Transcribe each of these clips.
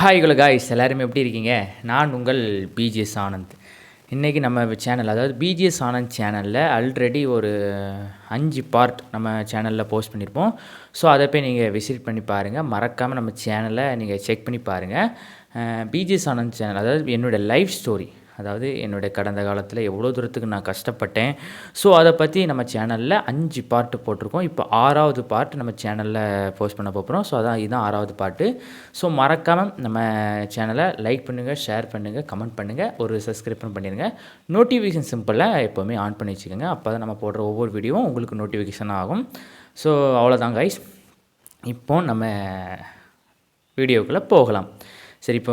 Hi hello guys, எல்லாருமே எப்படி இருக்கீங்க? நான் உங்கள் பிஜிஎஸ் ஆனந்த். இன்றைக்கி நம்ம சேனல், அதாவது பிஜிஎஸ் ஆனந்த் சேனலில் ஆல்ரெடி ஒரு 5 பார்ட் நம்ம சேனலில் போஸ்ட் பண்ணியிருப்போம். ஸோ அதை போய் நீங்கள் விசிட் பண்ணி பாருங்கள். மறக்காமல் நம்ம சேனலை நீங்கள் செக் பண்ணி பாருங்கள். பிஜிஎஸ் ஆனந்த் சேனல், அதாவது என்னோடய லைஃப் ஸ்டோரி, அதாவது என்னுடைய கடந்த காலத்தில் எவ்வளோ தூரத்துக்கு நான் கஷ்டப்பட்டேன். ஸோ அதை பற்றி நம்ம சேனலில் 5 பார்ட்டு போட்டிருக்கோம். இப்போ 6வது பார்ட் நம்ம சேனலில் போஸ்ட் பண்ண போகிறோம். ஸோ இதுதான் 6வது பார்ட்டு. ஸோ மறக்காமல் நம்ம சேனலை லைக் பண்ணுங்கள், ஷேர் பண்ணுங்கள், கமெண்ட் பண்ணுங்கள், ஒரு சப்ஸ்கிரைப் பண்ணிடுங்க. நோட்டிஃபிகேஷன் சிம்பிளை எப்போவுமே ஆன் பண்ணி வச்சுக்கோங்க. அப்போ தான் நம்ம போடுற ஒவ்வொரு வீடியோவும் உங்களுக்கு நோட்டிஃபிகேஷன் ஆகும். ஸோ அவ்வளோதான் கைஸ். இப்போ நம்ம வீடியோக்குள்ளே போகலாம். சரி, இப்போ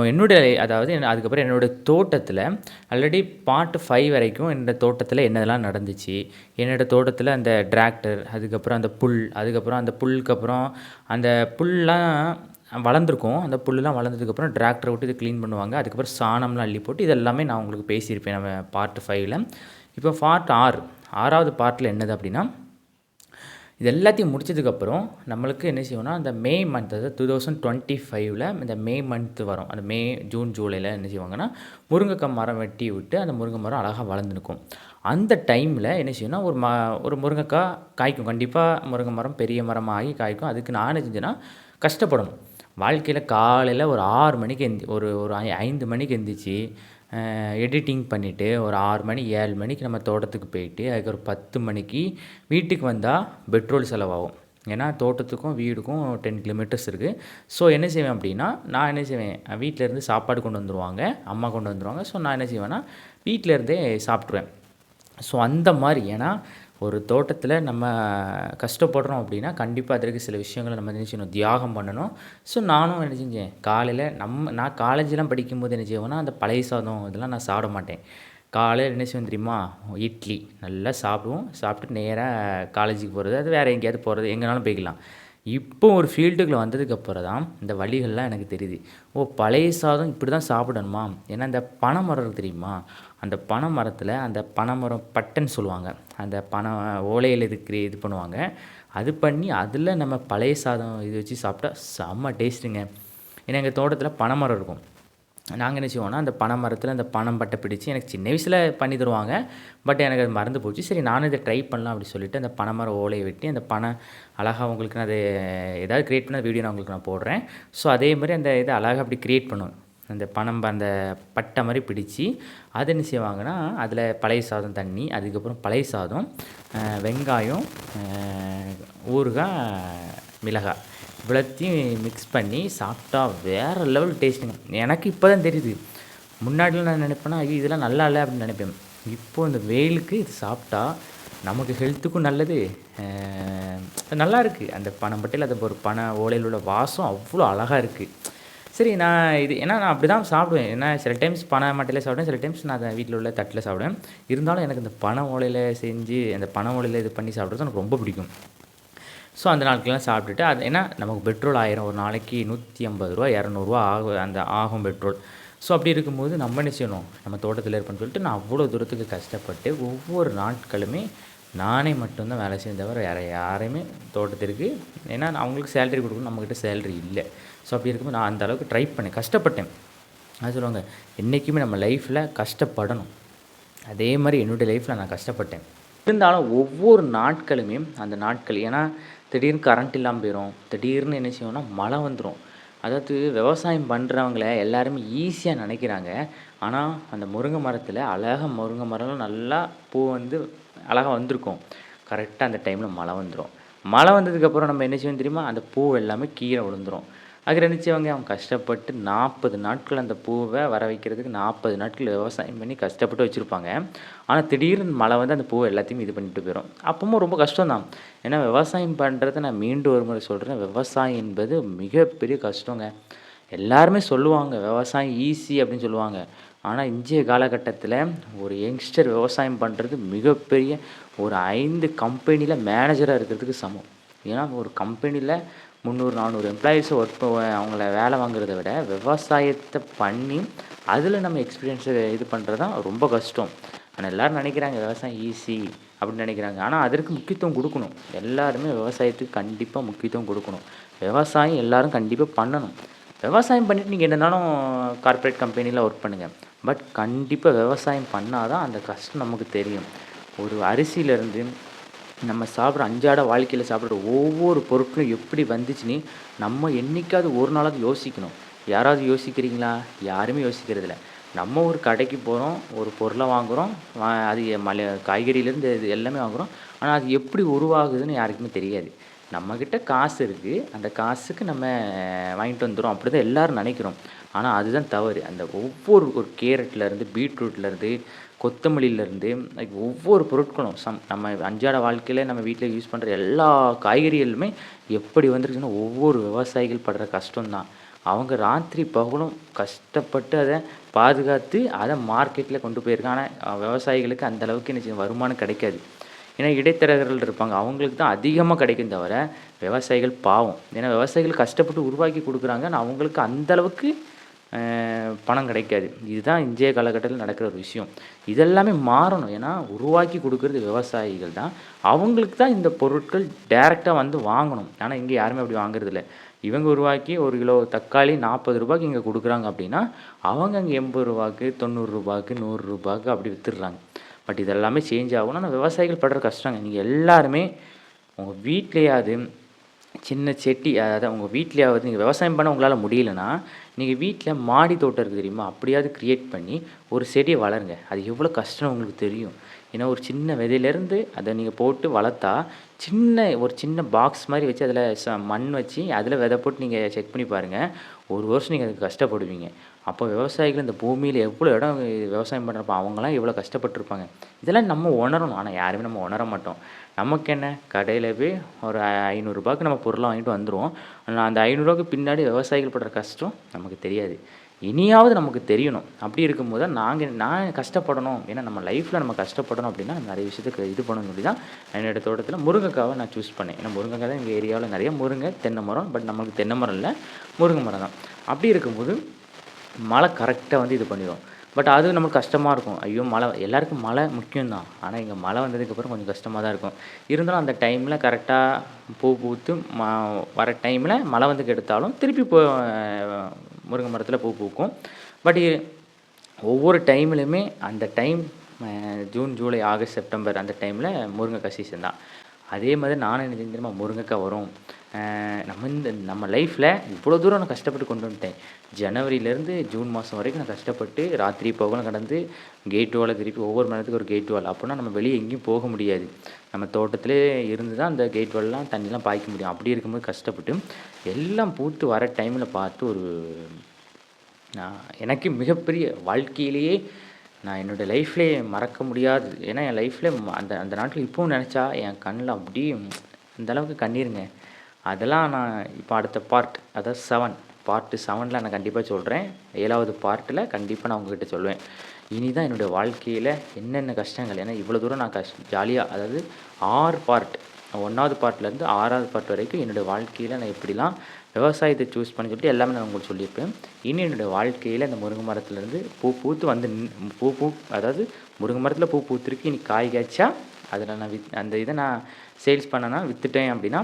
அதுக்கப்புறம் என்னோடய தோட்டத்தில் ஆல்ரெடி பார்ட் 5 வரைக்கும் என்னோடய தோட்டத்தில் என்னதெல்லாம் நடந்துச்சு, என்னோடய தோட்டத்தில் அந்த டிராக்டர், அதுக்கப்புறம் அந்த புல், அதுக்கப்புறம் அந்த புல்லுக்கப்புறம் அந்த புல்லாம் வளர்ந்துருக்கும். அந்த புல்லாம் வளர்ந்ததுக்கப்புறம் டிராக்டரை விட்டு இதை க்ளீன் பண்ணுவாங்க. அதுக்கப்புறம் சாணம்லாம் அள்ளி போட்டு இதெல்லாமே நான் உங்களுக்கு பேசியிருப்பேன் நம்ம பார்ட் 5ல். இப்போ பார்ட் 6வது பார்ட்டில் என்னது அப்படின்னா, இது எல்லாத்தையும் முடிச்சதுக்கப்புறம் நம்மளுக்கு என்ன செய்வோம்னா, அந்த மே மந்த், அதாவது 2025ல் இந்த மே மந்த்து வரும். அந்த மே, ஜூன், ஜூலையில் என்ன செய்வாங்கன்னா, முருங்கைக்காய் மரம் வெட்டி விட்டு அந்த முருங்கை மரம் அழகாக வளர்ந்துருக்கும். அந்த டைமில் என்ன செய்யணும்னா, ஒரு முருங்கைக்காய் காய்க்கும். கண்டிப்பாக முருங்கை மரம் பெரிய மரமாகி காய்க்கும். அதுக்கு நான் என்ன செஞ்சேன்னா, கஷ்டப்படணும். வாழ்க்கையில் காலையில் ஒரு 6 மணிக்கு ஒரு 5 மணிக்கு எந்திரிச்சு எடிட்டிங் பண்ணிவிட்டு ஒரு 6 மணி 7 மணிக்கு நம்ம தோட்டத்துக்கு போயிட்டு அதுக்கு ஒரு 10 மணிக்கு வீட்டுக்கு வந்தால் பெட்ரோல் செலவாகும். ஏன்னா தோட்டத்துக்கும் வீடுக்கும் 10 கிலோமீட்டர்ஸ் இருக்குது. ஸோ என்ன செய்வேன் அப்படின்னா, நான் என்ன செய்வேன், வீட்டிலேருந்து சாப்பாடு கொண்டு வந்துடுவாங்க, அம்மா கொண்டு வந்துடுவாங்க. ஸோ நான் என்ன செய்வேன்னா, வீட்டிலேருந்தே சாப்பிட்ருவேன். ஸோ அந்த மாதிரி, ஏன்னா ஒரு தோட்டத்தில் நம்ம கஷ்டப்படுறோம் அப்படின்னா கண்டிப்பாக அதற்கு சில விஷயங்களை நம்ம என்ன செய்யணும், தியாகம் பண்ணணும். ஸோ நானும் என்ன செஞ்சேன், காலையில் நான் காலேஜெலாம் படிக்கும்போது என்ன செய்வேன்னா, அந்த பழைய சாதம் இதெல்லாம் நான் சாப்பிட மாட்டேன். காலையில் என்ன செய்வேன் தெரியுமா, இட்லி நல்லா சாப்பிடுவோம். சாப்பிட்டு நேராக காலேஜுக்கு போகிறது, அது வேறு எங்கேயாவது போகிறது, எங்கேனாலும் போய்க்கலாம். இப்போ ஒரு ஃபீல்டுக்குள்ளே வந்ததுக்கப்புறம் தான் இந்த வழிகள்லாம் எனக்கு தெரியுது. பழைய சாதம் இப்படி தான் சாப்பிடணுமா? ஏன்னா இந்த பனை மரம் தெரியுமா, அந்த பனை மரத்தில் அந்த பனை மரம் பட்டைன்னு சொல்லுவாங்க, அந்த பனை ஓலையில் இது பண்ணுவாங்க. அது பண்ணி அதில் நம்ம பழைய சாதம் இது வச்சு சாப்பிட்டா செம்ம டேஸ்ட்டுங்க. ஏன்னா எங்கள் தோட்டத்தில் பனை மரம் இருக்கும். நாங்கள் என்ன செய்வோம்னா, அந்த பனை மரத்தில் அந்த பனம்பட்டை பிடிச்சி, எனக்கு சின்ன வயசில் பண்ணி தருவாங்க. பட் எனக்கு அது மறந்து போச்சு. சரி, நானும் இதை ட்ரை பண்ணலாம் அப்படி சொல்லிவிட்டு அந்த பனைமரம் ஓலையை வெட்டி அந்த பனை அழகாக உங்களுக்கு நான் அது ஏதாவது க்ரியேட் பண்ண வீடியோ நான் உங்களுக்கு போடுறேன். ஸோ அதே மாதிரி அந்த இதை அழகாக அப்படி க்ரியேட் பண்ணுவேன். அந்த அந்த பட்டை மாதிரி பிடிச்சி அது என்ன செய்வாங்கன்னா, அதில் பழைய சாதம் தண்ணி, அதுக்கப்புறம் பழைய சாதம், வெங்காயம், ஊறுகாய், மிளகாய் இவ்வளோத்தையும் மிக்ஸ் பண்ணி சாப்பிட்டா வேறு லெவல் டேஸ்ட்டுங்க. எனக்கு இப்போ தான் தெரியுது. முன்னாடிலாம் நான் நினைப்பேன்னா, ஐயோ இதெல்லாம் நல்லா இல்லை அப்படின்னு நினைப்பேன். இப்போது இந்த வெயிலுக்கு இது சாப்பிட்டா நமக்கு ஹெல்த்துக்கும் நல்லது, நல்லா இருக்குது. அந்த பனம்பட்டையில் அது ஒரு பனை ஓலையில் உள்ள வாசம் அவ்வளோ அழகாக இருக்குது. சரி, ஏன்னா நான் அப்படி தான் சாப்பிடுவேன். ஏன்னா சில டைம்ஸ் பனை மட்டையில் சாப்பிடுவேன், சில டைம்ஸ் நான் அதை வீட்டில் உள்ள தட்டில் சாப்பிடுவேன். இருந்தாலும் எனக்கு இந்த பனை ஓலையில் செஞ்சு அந்த பனை ஓலையில் இது பண்ணி சாப்பிட்றது எனக்கு ரொம்ப பிடிக்கும். ஸோ அந்த நாட்கள்லாம் சாப்பிட்டுட்டு அது ஏன்னா நமக்கு பெட்ரோல் ஆயிரும். ஒரு நாளைக்கு ரூ. 150 200 ஆகும் பெட்ரோல். ஸோ அப்படி இருக்கும்போது நம்ம என்ன செய்யணும், நம்ம தோட்டத்தில் இருப்பேன்னு சொல்லிட்டு நான் அவ்வளோ தூரத்துக்கு கஷ்டப்பட்டு ஒவ்வொரு நாட்களுமே நானே மட்டும்தான் வேலை செய்ய தவிர வேறு யாரையுமே தோட்டத்திற்கு, ஏன்னா அவங்களுக்கு சேலரி கொடுக்கணும், நம்மக்கிட்ட சேலரி இல்லை. ஸோ அப்படி இருக்கும்போது நான் அந்த அளவுக்கு ட்ரை பண்ணேன், கஷ்டப்பட்டேன். அது சொல்லுவாங்க, என்றைக்குமே நம்ம லைஃப்பில் கஷ்டப்படணும். அதே மாதிரி என்னுடைய லைஃப்பில் நான் கஷ்டப்பட்டேன். இருந்தாலும் ஒவ்வொரு நாட்களுமே அந்த நாட்கள், ஏன்னா திடீர்னு கரண்ட் இல்லாமல் போயிடும், திடீர்னு என்ன செய்வோம்னா மழை வந்துடும். அதாவது விவசாயம் பண்ணுறவங்கள எல்லாருமே ஈஸியாக நினைக்கிறாங்க. ஆனால் அந்த முருங்கை மரத்தில் அழகாக முருங்கை மரம் நல்லா பூ அழகாக வந்திருக்கும். கரெக்டாக அந்த டைமில் மழை வந்துடும். மழை வந்ததுக்கப்புறம் நம்ம என்ன செய்வோம் தெரியுமா, அந்த பூ எல்லாமே கீழே விழுந்துடும். அதுக்கு நினச்சவங்க அவங்க கஷ்டப்பட்டு 40 நாட்கள் அந்த பூவை வர வைக்கிறதுக்கு 40 நாட்கள் விவசாயம் பண்ணி கஷ்டப்பட்டு வச்சுருப்பாங்க. ஆனால் திடீர்னு மழை அந்த பூவை எல்லாத்தையும் இது பண்ணிட்டு போயிடும். அப்பவும் ரொம்ப கஷ்டம்தான். ஏன்னா விவசாயம் பண்ணுறத நான் மீண்டும் ஒரு முறை சொல்கிறேன், விவசாயம் என்பது மிகப்பெரிய கஷ்டங்க. எல்லாருமே சொல்லுவாங்க விவசாயம் ஈஸி அப்படின்னு சொல்லுவாங்க. ஆனால் இன்றைய காலகட்டத்தில் ஒரு யங்ஸ்டர் விவசாயம் பண்ணுறது மிகப்பெரிய ஒரு 5 கம்பெனியில் மேனேஜராக இருக்கிறதுக்கு சமம். ஏன்னா ஒரு கம்பெனியில் 300-400 எம்ப்ளாயீஸை அவங்கள வேலை வாங்குறத விட விவசாயத்தை பண்ணி அதில் நம்ம எக்ஸ்பீரியன்ஸை இது பண்ணுறது தான் ரொம்ப கஷ்டம். ஆனால் எல்லோரும் நினைக்கிறாங்க விவசாயம் ஈஸி அப்படின்னு நினைக்கிறாங்க. ஆனால் அதற்கு முக்கியத்துவம் கொடுக்கணும். எல்லாருமே விவசாயத்துக்கு கண்டிப்பாக முக்கியத்துவம் கொடுக்கணும். விவசாயம் எல்லோரும் கண்டிப்பாக பண்ணணும். விவசாயம் பண்ணிவிட்டு நீங்கள் என்னனாலும் கார்ப்பரேட் கம்பெனியில் ஒர்க் பண்ணுங்கள். பட் கண்டிப்பாக விவசாயம் பண்ணால் தான் அந்த கஷ்டம் நமக்கு தெரியும். ஒரு அரிசியிலேருந்து நம்ம சாப்பிட்ற அன்றாட வாழ்க்கையில் சாப்பிட்ற ஒவ்வொரு பொருட்களும் எப்படி வந்துச்சுன்னு நம்ம என்றைக்காவது ஒரு நாளாவது யோசிக்கணும். யாராவது யோசிக்கிறீங்களா? யாருமே யோசிக்கிறதில்ல. நம்ம ஒரு கடைக்கு போகிறோம், ஒரு பொருளை வாங்குகிறோம், அது காய்கறியிலேருந்து இது எல்லாமே வாங்குகிறோம். ஆனால் அது எப்படி உருவாகுதுன்னு யாருக்குமே தெரியாது. நம்மக்கிட்ட காசு இருக்குது, அந்த காசுக்கு நம்ம வாங்கிட்டு வந்துடுறோம் அப்படி தான் எல்லோரும் நினைக்கிறோம். ஆனால் அதுதான் தவறு. அந்த ஒவ்வொரு ஒரு கேரட்லேருந்து, பீட்ரூட்லேருந்து, கொத்தமல்லியிலேருந்து ஒவ்வொரு பொருட்களும் நம்ம அன்றாட வாழ்க்கையில் நம்ம வீட்டில் யூஸ் பண்ணுற எல்லா காய்கறிகளுமே எப்படி வந்துருக்குன்னா ஒவ்வொரு விவசாயிகள் படுற கஷ்டம்தான். அவங்க ராத்திரி பகலும் கஷ்டப்பட்டு அதை பாதுகாத்து அதை மார்க்கெட்டில் கொண்டு போயிருக்காங்க. ஆனால் விவசாயிகளுக்கு அந்த அளவுக்கு என்ன செய்யும் வருமானம் கிடைக்காது. ஏன்னா இடைத்தரகர்கள் இருப்பாங்க. அவங்களுக்கு தான் அதிகமாக கிடைக்கும் தவிர விவசாயிகள் பாவம். ஏன்னா விவசாயிகள் கஷ்டப்பட்டு உருவாக்கி கொடுக்குறாங்க. ஆனால் அவங்களுக்கு அந்த அளவுக்கு பணம் கிடைக்காது. இதுதான் இன்றைய காலகட்டத்தில் நடக்கிற ஒரு விஷயம். இதெல்லாமே மாறணும். ஏன்னா உருவாக்கி கொடுக்குறது விவசாயிகள் தான். அவங்களுக்கு தான் இந்த பொருட்கள் டைரெக்டாக வந்து வாங்கணும். ஆனால் இங்கே யாருமே அப்படி வாங்குறதில்ல. இவங்க உருவாக்கி 1 கிலோ தக்காளி ரூ. 40 இங்கே கொடுக்குறாங்க அப்படின்னா, அவங்க அங்கே ரூ. 80, ரூ. 90, ரூ. 100 அப்படி வித்துடுறாங்க. பட் இதெல்லாமே சேஞ்ச் ஆகணும். ஆனால் விவசாயிகள் படுற கஷ்டங்க. நீங்கள் எல்லாருமே உங்கள் வீட்லேயாவது சின்ன செடி, அதாவது உங்கள் வீட்லேயாவது நீங்கள் விவசாயம் பண்ண உங்களால் முடியலன்னா, நீங்கள் வீட்டில் மாடி தோட்டம் இருக்குது தெரியுமா? அப்படியாவது கிரியேட் பண்ணி ஒரு செடியை வளருங்க. அது எவ்வளோ கஷ்டம்னு உங்களுக்கு தெரியும். ஏன்னா ஒரு சின்ன விதையிலேருந்து அதை நீங்கள் போட்டு வளர்த்தா, ஒரு சின்ன பாக்ஸ் மாதிரி வச்சு அதில் மண் வச்சு அதில் விதை போட்டு நீங்கள் செக் பண்ணி பாருங்கள். ஒரு வருஷம் நீங்கள் அதுக்கு கஷ்டப்படுவீங்க. அப்போ விவசாயிகள் இந்த பூமியில் எவ்வளோ இடம் விவசாயம் பண்ணுறப்போ அவங்களாம் எவ்வளோ கஷ்டப்பட்டுருப்பாங்க. இதெல்லாம் நம்ம உணரணும். ஆனால் யாருமே நம்ம உணர மாட்டோம். நமக்கு என்ன, கடையில் போய் ஒரு ரூ. 500 நம்ம பொருளை வாங்கிட்டு வந்துடுவோம். ஆனால் அந்த ரூ. 500 பின்னாடி விவசாயிகள் படுற கஷ்டம் நமக்கு தெரியாது. இனியாவது நமக்கு தெரியணும். அப்படி இருக்கும்போது தான் நான் கஷ்டப்படணும். ஏன்னா நம்ம லைஃப்பில் நம்ம கஷ்டப்படணும் அப்படின்னா நம்ம நிறைய விஷயத்துக்கு இது பண்ணணும்னு சொல்லி தான் என்னோடய தோட்டத்தில் முருங்கைக்காவை நான் சூஸ் பண்ணேன். ஏன்னா முருங்கைக்காய் தான் எங்கள் ஏரியாவில் நிறைய முருங்கை, தென்னை மரம். பட் நம்மளுக்கு தென்னை மரம் இல்லை, முருங்கை மரம் தான். அப்படி இருக்கும்போது மழை கரெக்டாக வந்து இது பண்ணிடும். பட் அது நமக்கு கஷ்டமாக இருக்கும். ஐயோ மழை, எல்லாருக்கும் மழை முக்கியம் தான். ஆனால் இங்கே மழை வந்ததுக்கப்புறம் கொஞ்சம் கஷ்டமாக தான் இருக்கும். இருந்தாலும் அந்த டைமில் கரெக்டாக பூ பூத்து வர டைமில் மழை வந்து கெடுத்தாலும் திருப்பி முருங்கை மரத்தில் பூ பூக்கும். பட் ஒவ்வொரு டைம்லையுமே அந்த time June, July, August, September அந்த டைமில் முருங்கைக்காய் சீசன் தான். அதே மாதிரி நானும் என்ன தெரியுமா, முருங்கைக்காய் வரும். நம்ம லைஃப்பில் இவ்வளோ தூரம் நான் கஷ்டப்பட்டு கொண்டு வந்துட்டேன். ஜனவரியிலேருந்து ஜூன் மாதம் வரைக்கும் நான் கஷ்டப்பட்டு ராத்திரி பகலும் கடந்து கேட் வாலை திருப்பி ஒவ்வொரு மரத்துக்கு ஒரு கேட் வால். அப்போனா நம்ம வெளியே எங்கேயும் போக முடியாது. நம்ம தோட்டத்திலே இருந்து தான் அந்த கேட் வால்லாம் தண்ணிலாம் பாய்க்க முடியும். அப்படி இருக்கும்போது கஷ்டப்பட்டு எல்லாம் பூத்து வர டைமில் பார்த்து எனக்கு மிகப்பெரிய வாழ்க்கையிலேயே நான் என்னோடய லைஃப்லேயே மறக்க முடியாது. ஏன்னா என் லைஃப்ல அந்த அந்த நாட்டில் இப்போவும் நினச்சா என் கண்ணில் அப்படியே அந்தளவுக்கு கண்ணீருங்க. அதெல்லாம் நான் இப்போ அடுத்த பார்ட், அதாவது பார்ட் 7 நான் கண்டிப்பாக சொல்கிறேன். 7வது பார்ட்டில் கண்டிப்பாக நான் உங்ககிட்ட சொல்லுவேன். இனி தான் என்னுடைய வாழ்க்கையில் என்னென்ன கஷ்டங்கள், ஏன்னா இவ்வளோ தூரம் நான் ஜாலியாக, அதாவது 6 பார்ட், 1வது பார்ட்லேருந்து 6வது பார்ட் வரைக்கும் என்னுடைய வாழ்க்கையில் நான் எப்படிலாம் விவசாயத்தை சூஸ் பண்ணி சொல்லிட்டு எல்லாமே நான் உங்களுக்கு சொல்லியிருப்பேன். இனி என்னுடைய வாழ்க்கையில் இந்த முருங்கை மரத்துலேருந்து பூத்து வந்து அதாவது முருங்கை மரத்தில் பூ பூத்துருக்கு. இனி காய் காய்ச்சா அதில் நான் அந்த இதை நான் சேல்ஸ் பண்ணேன்னா, விற்றுட்டேன் அப்படின்னா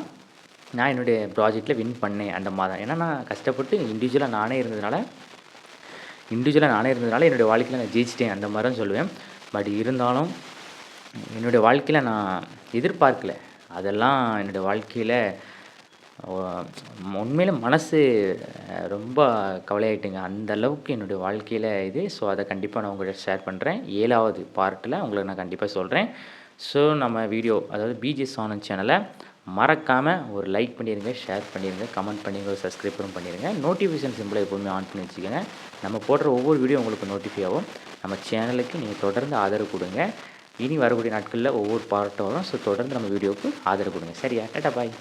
நான் என்னுடைய ப்ராஜெக்டில் வின் பண்ணேன் அந்த மாதம். ஏன்னா நான் கஷ்டப்பட்டு இண்டிவிஜுவலாக நானே இருந்ததுனால என்னுடைய வாழ்க்கையில் நான் ஜெயிச்சிட்டேன் அந்த மாதிரி தான் சொல்லுவேன். பட் இருந்தாலும் என்னுடைய வாழ்க்கையில் நான் எதிர்பார்க்கல. அதெல்லாம் என்னுடைய வாழ்க்கையில் உண்மையில மனசு ரொம்ப கவலையாயிட்டுங்க. அந்த அளவுக்கு என்னுடைய வாழ்க்கையில் இது. ஸோ அதை கண்டிப்பாக நான் உங்கள்கிட்ட ஷேர் பண்ணுறேன். 7வது பார்ட்டில் உங்களுக்கு நான் கண்டிப்பாக சொல்கிறேன். ஸோ நம்ம வீடியோ, அதாவது பிஜிஎஸ் ஆனந்த் சேனலை மறக்காமல் ஒரு லைக் பண்ணிடுங்க, ஷேர் பண்ணிடுங்க, கமெண்ட் பண்ணிடுங்க, ஒரு சப்ஸ்கிரைபரும் பண்ணிடுங்க. நோட்டிஃபிகேஷன் சிம்பிளை எப்போதுமே ஆன் பண்ணி வச்சுக்கோங்க. நம்ம போடுற ஒவ்வொரு வீடியோ உங்களுக்கு நோட்டிஃபை ஆகும். நம்ம சேனலுக்கு நீங்கள் தொடர்ந்து ஆதரவு கொடுங்க. இனி வரக்கூடிய நாட்களில் ஒவ்வொரு பார்ட்டும் வரும். ஸோ தொடர்ந்து நம்ம வீடியோவுக்கு ஆதரவு கொடுங்க. சரியா? டாடா பாய்.